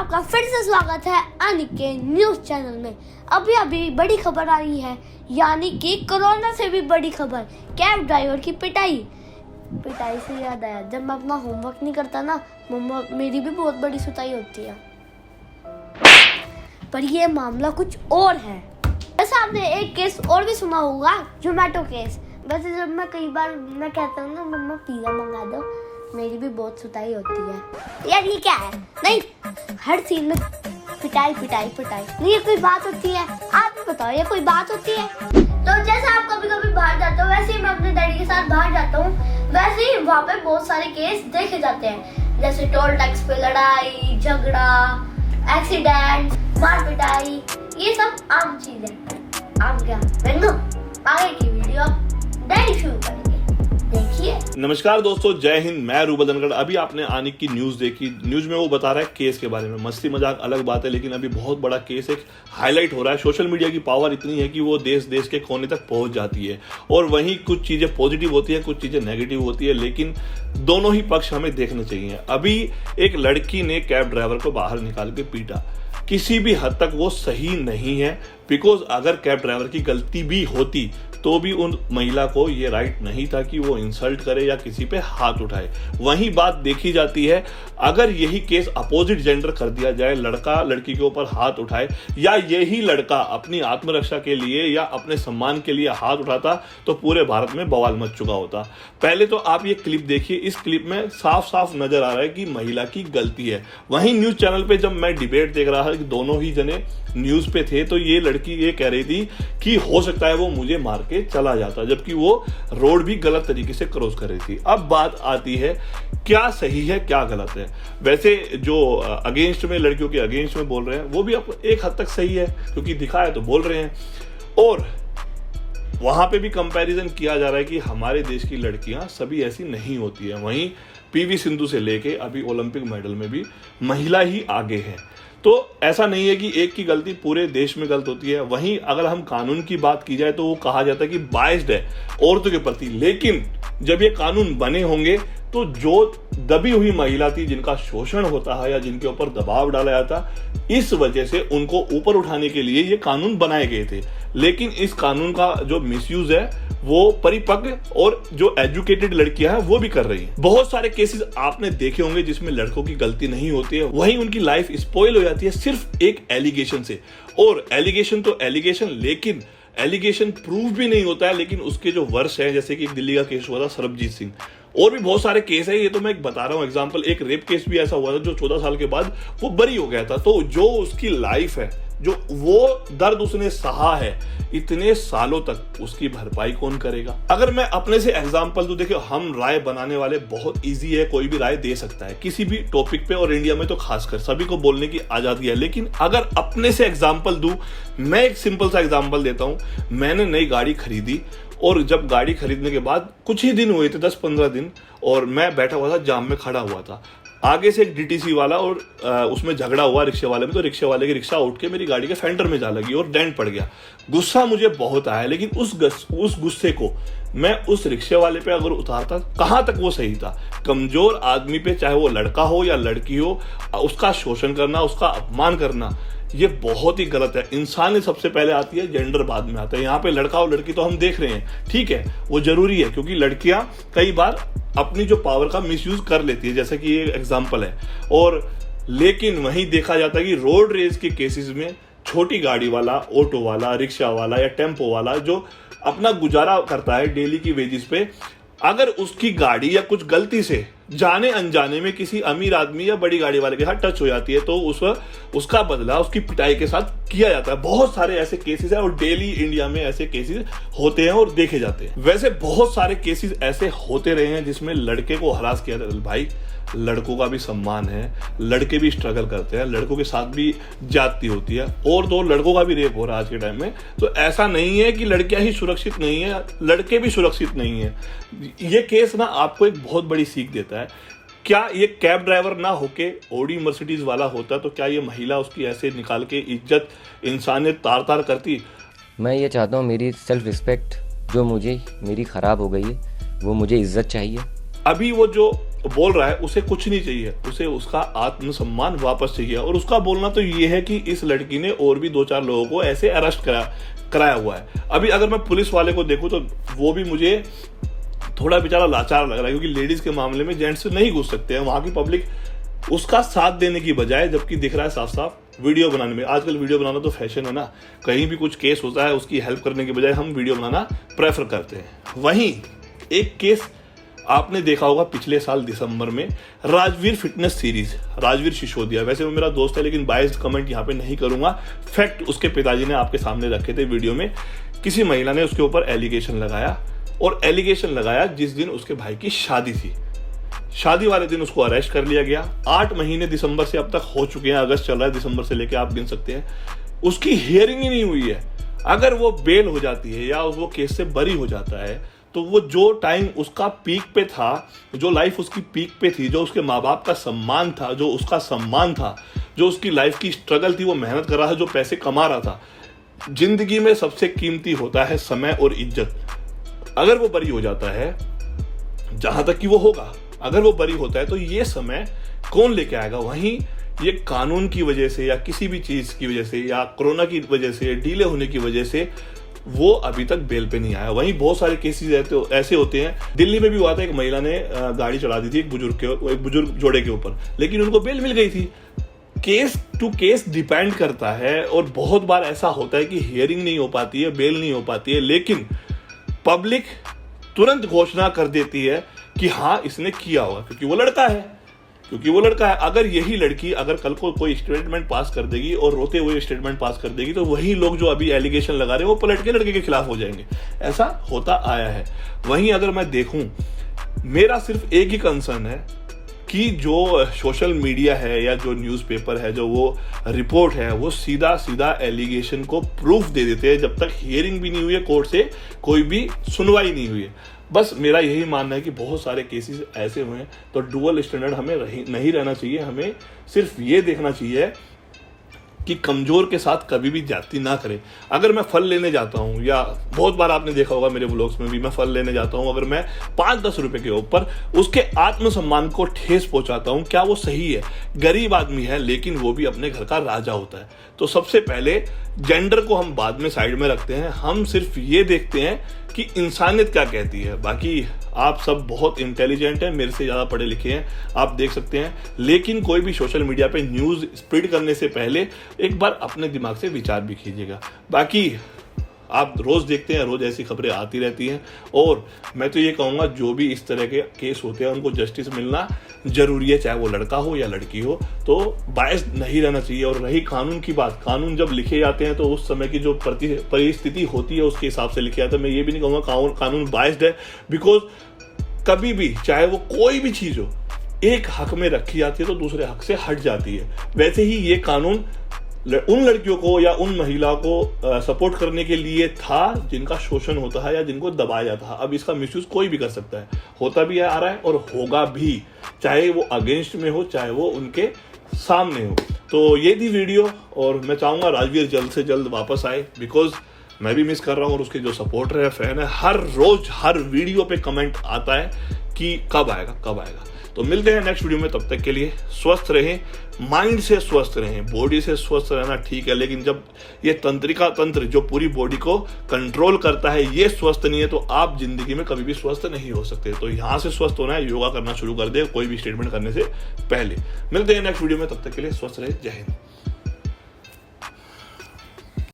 आपका फिर से स्वागत है अनिक के न्यूज चैनल में। अभी बड़ी खबर आई है, यानी कि कोरोना से भी बड़ी खबर, कैब ड्राइवर की पिटाई से याद आया, जब मैं अपना होमवर्क नहीं करता ना, मम्मा मेरी भी बहुत बड़ी सुताई होती है। पर ये मामला कुछ और है। वैसे आपने एक केस और भी सुना होगा, जोमेटो केस। वैसे जब मैं कई बार मैं कहता हूँ ना, मम्मा पिज़्ज़ा मंगा दो, मेरी भी बहुत सुताई होती है। यार ये क्या है? नहीं, हर सीन में पिटाई। नहीं, ये कोई बात होती है? आप ही बताओ, ये कोई बात होती है? तो जैसे आप कभी बाहर जाते हो, वैसे ही मैं अपने डैडी के साथ बाहर जाता हूँ, वैसे ही वहाँ पे बहुत सारे केस देखे जाते हैं, जैसे टोल टैक्स पे लड़ाई झगड़ा, एक्सीडेंट, मार पिटाई, ये सब आम चीज है। आम क्या मैंगो। आगे की वीडियो डैडी शुरू करेंगे, देखिए। नमस्कार दोस्तों, जय हिंद। मैं रूबल धनखड़। अभी आपने आनिक की न्यूज देखी। न्यूज में वो बता रहा है केस के बारे में। मस्ती मजाक अलग बात है, लेकिन अभी बहुत बड़ा केस एक हाईलाइट हो रहा है। सोशल मीडिया की पावर इतनी है कि वो देश के कोने तक पहुंच जाती है, और वहीं कुछ चीजें पॉजिटिव होती है, कुछ चीजें नेगेटिव होती है, लेकिन दोनों ही पक्ष हमें देखने चाहिए। अभी एक लड़की ने कैब ड्राइवर को बाहर निकाल के पीटा। किसी भी हद तक वो सही नहीं है, बिकॉज अगर कैब ड्राइवर की गलती भी होती तो भी उन महिला को ये राइट नहीं था कि वो इंसल्ट करे या किसी पे हाथ उठाए। वही बात देखी जाती है, अगर यही केस अपोजिट जेंडर कर दिया जाए, लड़का लड़की के ऊपर हाथ उठाए, या यही लड़का अपनी आत्मरक्षा के लिए या अपने सम्मान के लिए हाथ उठाता, तो पूरे भारत में बवाल मच चुका होता। पहले तो आप ये क्लिप देखिए। इस क्लिप में साफ नजर आ रहा है कि महिला की गलती है। वहीं न्यूज चैनल पे जब मैं डिबेट देख रहा था कि दोनों ही जने न्यूज पे थे, तो ये लड़की ये कह रही थी कि हो सकता है वो मुझे मार के चला जाता, जबकि वो रोड भी गलत तरीके से क्रॉस कर रही थी। अब बात आती है क्या सही है क्या गलत है। वैसे जो अगेंस्ट में, लड़कियों के अगेंस्ट में बोल रहे हैं, वो भी अब एक हद तक सही है, क्योंकि दिखाया तो बोल रहे हैं। और वहां पे भी कंपैरिजन किया जा रहा है कि हमारे देश की लड़कियां सभी ऐसी नहीं होती है। वहीं पीवी सिंधु से लेके अभी ओलंपिक मेडल में भी महिला ही आगे है। तो ऐसा नहीं है कि एक की गलती पूरे देश में गलत होती है। वहीं अगर हम कानून की बात की जाए तो वो कहा जाता है कि बाइस्ड है औरतों के प्रति, लेकिन जब ये कानून बने होंगे तो जो दबी हुई महिला थी, जिनका शोषण होता है या जिनके ऊपर दबाव डाला जाता, इस वजह से उनको ऊपर उठाने के लिए ये कानून बनाए गए थे। लेकिन इस कानून का जो मिसयूज है वो परिपक्व और जो एजुकेटेड लड़कियां हैं वो भी कर रही हैं। बहुत सारे केसेस आपने देखे होंगे जिसमें लड़कों की गलती नहीं होती है, वहीं उनकी लाइफ स्पॉइल हो जाती है सिर्फ एक एलिगेशन से। और एलिगेशन तो एलिगेशन, लेकिन एलिगेशन प्रूव भी नहीं होता है। लेकिन उसके जो वर्ष है, जैसे कि एक दिल्ली का केस हुआ था सरबजीत सिंह, और भी बहुत सारे केस है, ये तो मैं एक बता रहा हूं एग्जांपल। एक रेप केस भी ऐसा हुआ था जो 14 साल के बाद वो बरी हो गया था। तो जो उसकी लाइफ है, जो वो दर्द उसने सहा है इतने सालों तक, उसकी भरपाई कौन करेगा? अगर मैं अपने से एग्जांपल दूं, देखिए हम राय बनाने वाले बहुत इजी है, कोई भी राय दे सकता है किसी भी टॉपिक पे, और इंडिया में तो खासकर सभी को बोलने की आजादी है। लेकिन अगर अपने से एग्जांपल दूं, मैं एक सिंपल सा एग्जांपल देता हूं। मैंने नई गाड़ी खरीदी, और जब गाड़ी खरीदने के बाद कुछ ही दिन हुए थे, 10-15 दिन, और मैं बैठा हुआ था, जाम में खड़ा हुआ था। आगे से एक डीटीसी वाला और उसमें झगड़ा हुआ रिक्शे वाले में, तो रिक्शे वाले की रिक्शा उठ के मेरी गाड़ी के फेंडर में जा लगी और डेंट पड़ गया। गुस्सा मुझे बहुत आया, लेकिन उस गुस्से को मैं उस रिक्शे वाले पे अगर उतारता, कहां तक वो सही था? कमजोर आदमी पे, चाहे वो लड़का हो या लड़की हो, उसका शोषण करना, उसका अपमान करना, ये बहुत ही गलत है। इंसानियत सबसे पहले आती है, जेंडर बाद में आता है। यहाँ पे लड़का और लड़की तो हम देख रहे हैं, ठीक है, वो जरूरी है, क्योंकि लड़कियां कई बार अपनी जो पावर का मिसयूज कर लेती है, जैसे कि ये एग्जांपल है। और लेकिन वहीं देखा जाता है कि रोड रेज के केसेस में छोटी गाड़ी वाला, ऑटो वाला, रिक्शा वाला या टेम्पो वाला जो अपना गुजारा करता है डेली की वेजिस पे, अगर उसकी गाड़ी या कुछ गलती से जाने अनजाने में किसी अमीर आदमी या बड़ी गाड़ी वाले के साथ टच हो जाती है, तो उसका बदला उसकी पिटाई के साथ किया जाता है। बहुत सारे ऐसे केसेस हैं, और डेली इंडिया में ऐसे केसेस होते हैं और देखे जाते हैं। वैसे बहुत सारे केसेस ऐसे होते रहे हैं जिसमें लड़के को हरास किया जाता है। भाई, लड़कों का भी सम्मान है, लड़के भी स्ट्रगल करते हैं, लड़कों के साथ भी जाती होती है, और तो लड़कों का भी रेप हो रहा है आज के टाइम में। तो ऐसा नहीं है कि लड़कियां ही सुरक्षित नहीं है, लड़के भी सुरक्षित नहीं है। ये केस ना आपको एक बहुत बड़ी सीख देता है। क्या ये कैब ड्राइवर ना होके ऑडी मर्सिडीज वाला होता, तो क्या ये महिला उसकी ऐसे निकाल के इज्जत, इंसानियत तार करती? मैं ये चाहता हूँ, मेरी सेल्फ रिस्पेक्ट जो मेरी खराब हो गई है, वो मुझे इज्जत चाहिए। अभी वो जो बोल रहा है उसे कुछ नहीं चाहिए, उसे उसका आत्मसम्मान वापस चाहिए। और उसका बोलना तो ये है कि इस लड़की ने और भी 2-4 लोगों को ऐसे अरेस्ट कराया हुआ है। अभी अगर मैं पुलिस वाले को देखूं तो वो भी मुझे थोड़ा बेचारा लाचार लग रहा है, क्योंकि लेडीज के मामले में जेंट्स नहीं घुस सकते हैं। वहां की पब्लिक उसका साथ देने की बजाय, जबकि दिख रहा है साफ साफ वीडियो बनाने में, आजकल वीडियो बनाना तो फैशन है ना, कहीं भी कुछ केस होता है उसकी हेल्प करने के बजाय हम वीडियो बनाना प्रेफर करते हैं। वहीं एक केस आपने देखा होगा पिछले साल दिसंबर में, राजवीर फिटनेस सीरीज, राजवीर सिसोदिया, वैसे वो मेरा दोस्त है लेकिन बायस्ड कमेंट यहाँ पे नहीं करूंगा, फैक्ट उसके पिताजी ने आपके सामने रखे थे वीडियो में। किसी महिला ने उसके ऊपर एलिगेशन लगाया, और एलिगेशन लगाया जिस दिन उसके भाई की शादी थी, शादी वाले दिन उसको अरेस्ट कर लिया गया। 8 महीने दिसंबर से अब तक हो चुके हैं, अगस्त चल रहा है, दिसंबर से लेके आप गिन सकते हैं, उसकी हियरिंग ही नहीं हुई है। अगर वो बेल हो जाती है या वो केस से बरी हो जाता है तो वो जो टाइम उसका पीक पे था, जो लाइफ उसकी पीक पे थी, जो उसके माँ बाप का सम्मान था, जो उसका सम्मान था, जो उसकी लाइफ की स्ट्रगल थी, वो मेहनत कर रहा था, जो पैसे कमा रहा था, जिंदगी में सबसे कीमती होता है समय और इज्जत। अगर वो बरी हो जाता है, जहां तक कि वो होगा, अगर वो बरी होता है तो ये समय कौन लेके आएगा? वहीं ये कानून की वजह से या किसी भी चीज की वजह से या कोरोना की वजह से, डिले होने की वजह से वो अभी तक बेल पे नहीं आया। वहीं बहुत सारे केसेस ऐसे होते हैं, दिल्ली में भी हुआ था, एक महिला ने गाड़ी चला दी थी एक बुजुर्ग जोड़े के ऊपर, लेकिन उनको बेल मिल गई थी। केस टू केस डिपेंड करता है, और बहुत बार ऐसा होता है कि हियरिंग नहीं हो पाती है, बेल नहीं हो पाती है, लेकिन पब्लिक तुरंत घोषणा कर देती है कि हाँ इसने किया होगा, क्योंकि वो लड़का है। अगर यही लड़की अगर कल को कोई स्टेटमेंट पास कर देगी और रोते हुए स्टेटमेंट पास कर देगी, तो वही लोग जो अभी एलिगेशन लगा रहे हैं वो पलट के लड़के के खिलाफ हो जाएंगे। ऐसा होता आया है। वहीं अगर मैं देखूं, मेरा सिर्फ एक ही कंसर्न है कि जो सोशल मीडिया है या जो न्यूज़पेपर है, जो वो रिपोर्ट है, वो सीधा सीधा एलिगेशन को प्रूफ दे देते हैं, जब तक हियरिंग भी नहीं हुई है, कोर्ट से कोई भी सुनवाई नहीं हुई है। बस मेरा यही मानना है कि बहुत सारे केसेस ऐसे हुए हैं, तो डुअल स्टैंडर्ड हमें नहीं रहना चाहिए। हमें सिर्फ ये देखना चाहिए कि कमजोर के साथ कभी भी जाति ना करें। अगर मैं फल लेने जाता हूं, या बहुत बार आपने देखा होगा मेरे व्लॉग्स में भी, मैं फल लेने जाता हूं, अगर मैं 5-10 रुपए के ऊपर उसके आत्मसम्मान को ठेस पहुंचाता हूं, क्या वो सही है? गरीब आदमी है लेकिन वो भी अपने घर का राजा होता है। तो सबसे पहले जेंडर को हम बाद में साइड में रखते हैं, हम सिर्फ ये देखते हैं कि इंसानियत क्या कहती है। बाकी आप सब बहुत इंटेलिजेंट हैं, मेरे से ज़्यादा पढ़े लिखे हैं, आप देख सकते हैं, लेकिन कोई भी सोशल मीडिया पे न्यूज़ स्प्रेड करने से पहले एक बार अपने दिमाग से विचार भी कीजिएगा। बाकी आप रोज़ देखते हैं, रोज़ ऐसी खबरें आती रहती हैं, और मैं तो ये कहूँगा जो भी इस तरह के केस होते हैं उनको जस्टिस मिलना जरूरी है, चाहे वो लड़का हो या लड़की हो। तो बायस नहीं रहना चाहिए। और रही कानून की बात, कानून जब लिखे जाते हैं तो उस समय की जो परिस्थिति होती है उसके हिसाब से लिखे जाते हैं। मैं ये भी नहीं कहूँगा कानून बायस्ड है, बिकॉज कभी भी चाहे वो कोई भी चीज़ हो, एक हक में रखी जाती है तो दूसरे हक से हट जाती है। वैसे ही ये कानून उन लड़कियों को या उन महिलाओं को सपोर्ट करने के लिए था जिनका शोषण होता है या जिनको दबाया जाता है। अब इसका मिसयूज कोई भी कर सकता है, होता भी आ रहा है और होगा भी, चाहे वो अगेंस्ट में हो चाहे वो उनके सामने हो। तो ये थी वीडियो, और मैं चाहूंगा राजवीर जल्द से जल्द वापस आए, बिकॉज मैं भी मिस कर रहा हूँ, और उसके जो सपोर्टर है, फैन है, हर रोज हर वीडियो पे कमेंट आता है कि कब आएगा। तो मिलते हैं नेक्स्ट वीडियो में, तब तक के लिए स्वस्थ रहें, माइंड से स्वस्थ रहें। बॉडी से स्वस्थ रहना ठीक है, लेकिन जब ये तंत्रिका तंत्र जो पूरी बॉडी को कंट्रोल करता है ये स्वस्थ नहीं है, तो आप जिंदगी में कभी भी स्वस्थ नहीं हो सकते। तो यहाँ से स्वस्थ होना है, योगा करना शुरू कर दे कोई भी स्टेटमेंट करने से पहले। मिलते हैं नेक्स्ट वीडियो में, तब तक के लिए स्वस्थ रहे। जय हिंद।